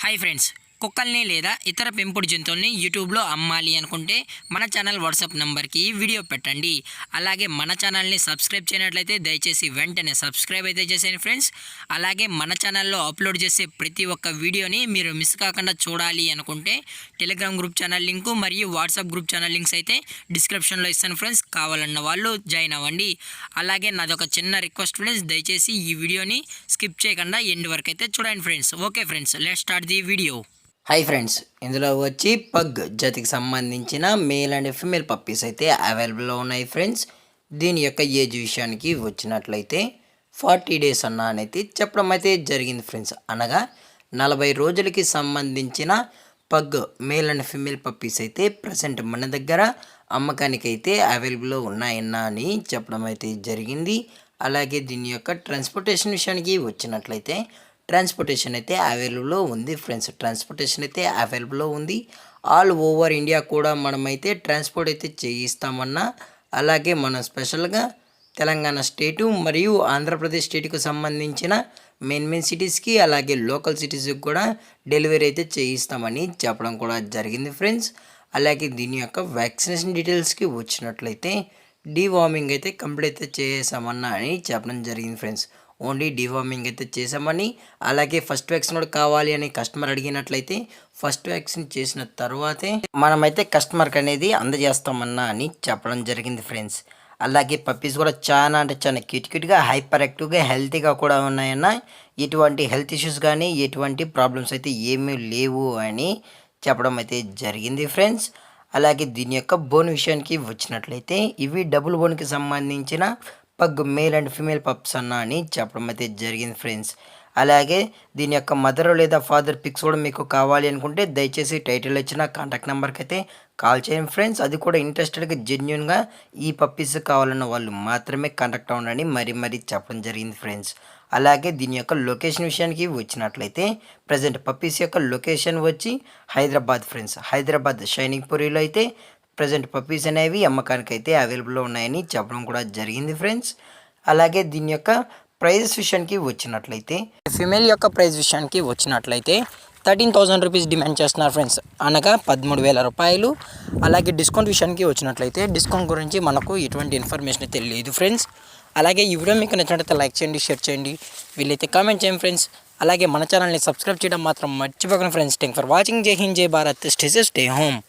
Hi friends, కుక్కల్ని లేదా ఇతర పెంపుడు జంతువుల్ని యూట్యూబ్లో అమ్మాలి అనుకుంటే మన ఛానల్ వాట్సాప్ నెంబర్కి వీడియో పెట్టండి. అలాగే మన ఛానల్ని సబ్స్క్రైబ్ చేయనట్లయితే దయచేసి వెంటనే సబ్స్క్రైబ్ అయితే చేసేయండి ఫ్రెండ్స్. అలాగే మన ఛానల్లో అప్లోడ్ చేసే ప్రతి ఒక్క వీడియోని మీరు మిస్ కాకుండా చూడాలి అనుకుంటే టెలిగ్రామ్ గ్రూప్ ఛానల్ లింకు మరియు వాట్సాప్ గ్రూప్ ఛానల్ లింక్స్ అయితే డిస్క్రిప్షన్లో ఇస్తాను ఫ్రెండ్స్. కావాలన్న వాళ్ళు జాయిన్ అవ్వండి. అలాగే నాదొక చిన్న రిక్వెస్ట్ ఫ్రెండ్స్, దయచేసి ఈ వీడియోని స్కిప్ చేయకుండా ఎండ్ వరకు అయితే చూడండి friends. Okay friends, let's start the video. Hi friends, ఇందులో వచ్చి పగ్ జాతికి సంబంధించిన మేల్ అండ్ ఫిమేల్ పప్పీస్ అయితే అవైలబుల్లో ఉన్నాయి ఫ్రెండ్స్. దీని యొక్క ఏజ్ విషయానికి వచ్చినట్లయితే 40 డేస్ అనేది చెప్పడం అయితే జరిగింది ఫ్రెండ్స్. అనగా 40 రోజులకి సంబంధించిన pug male and female puppies అయితే ప్రజెంట్ మన దగ్గర అమ్మకానికి అయితే అవైలబుల్లో ఉన్నాయన్నా అని చెప్పడం అయితే జరిగింది. అలాగే దీని యొక్క ట్రాన్స్పోర్టేషన్ విషయానికి వచ్చినట్లయితే ట్రాన్స్పోర్టేషన్ అయితే అవైలబుల్లో ఉంది ఫ్రెండ్స్. ట్రాన్స్పోర్టేషన్ అయితే అవైలబుల్లో ఉంది. ఆల్ ఓవర్ ఇండియా కూడా మనమైతే ట్రాన్స్పోర్ట్ అయితే చేయిస్తామన్నా. అలాగే మనం స్పెషల్గా తెలంగాణ స్టేటు మరియు ఆంధ్రప్రదేశ్ స్టేట్కి సంబంధించిన మెయిన్ సిటీస్కి అలాగే లోకల్ సిటీస్కి కూడా డెలివరీ అయితే చేయిస్తామని చెప్పడం కూడా జరిగింది ఫ్రెండ్స్. అలాగే దీని యొక్క వ్యాక్సినేషన్ డీటెయిల్స్కి వచ్చినట్లయితే డీవార్మింగ్ అయితే కంప్లీట్ అయితే చేసామన్నా అని చెప్పడం జరిగింది ఫ్రెండ్స్. ఓన్లీ డీవార్మింగ్ అయితే చేసామని, అలాగే ఫస్ట్ వ్యాక్సిన్ కూడా కావాలి అని కస్టమర్ అడిగినట్లయితే ఫస్ట్ వ్యాక్సిన్ చేసిన తర్వాతే మనమైతే కస్టమర్కి అనేది అందజేస్తామన్నా అని చెప్పడం జరిగింది ఫ్రెండ్స్. అలాగే పప్పీస్ కూడా చాలా అంటే చాలా క్యూట్గా హైపర్ యాక్టివ్గా హెల్తీగా కూడా ఉన్నాయన్న. ఎటువంటి హెల్త్ ఇష్యూస్ కానీ ఎటువంటి ప్రాబ్లమ్స్ అయితే ఏమీ లేవు అని చెప్పడం అయితే జరిగింది ఫ్రెండ్స్. అలాగే దీని యొక్క బోన్ విషయానికి వచ్చినట్లయితే ఇవి డబుల్ బోన్కి సంబంధించిన pug male and female pups అని చెప్పడం అయితే జరిగింది ఫ్రెండ్స్. అలాగే దీని యొక్క మదర్ లేదా ఫాదర్ పిక్స్ కూడా మీకు కావాలి అనుకుంటే దయచేసి టైటిల్ ఇచ్చిన కాంటాక్ట్ నెంబర్కి అయితే కాల్ చేయండి ఫ్రెండ్స్. అది కూడా ఇంట్రెస్టెడ్గా జెన్యున్గా ఈ పప్పీస్ కావాలన్న వాళ్ళు మాత్రమే కాంటాక్ట్ అవ్వండి మరీ చెప్పడం జరిగింది ఫ్రెండ్స్. అలాగే దీని యొక్క లొకేషన్ విషయానికి వచ్చినట్లయితే ప్రజెంట్ పప్పీస్ యొక్క లొకేషన్ వచ్చి హైదరాబాద్ ఫ్రెండ్స్. హైదరాబాద్ షైనింగ్ పూరిలో అయితే ప్రజెంట్ పప్పీస్ అనేవి అమ్మకానికి అయితే అవైలబుల్లో ఉన్నాయని చెప్పడం కూడా జరిగింది ఫ్రెండ్స్. అలాగే దీని యొక్క ప్రైజెస్ విషయానికి వచ్చినట్లయితే ఫిమేల్ యొక్క ప్రైస్ విషయానికి వచ్చినట్లయితే 13,000 రూపీస్ డిమాండ్ చేస్తున్నారు ఫ్రెండ్స్, అనగా 13,000 రూపాయలు. అలాగే డిస్కౌంట్ విషయానికి వచ్చినట్లయితే డిస్కౌంట్ గురించి మనకు ఎటువంటి ఇన్ఫర్మేషన్ అయితే లేదు ఫ్రెండ్స్. అలాగే ఈ వీడియో మీకు నచ్చినట్లయితే లైక్ చేయండి, షేర్ చేయండి, వీళ్ళైతే కామెంట్ చేయండి ఫ్రెండ్స్. అలాగే మన ఛానల్ని సబ్స్క్రైబ్ చేయడం మాత్రం మర్చిపోకండి ఫ్రెండ్స్. Thank for watching. జై హింద్, జై Bharat, stay safe, stay home.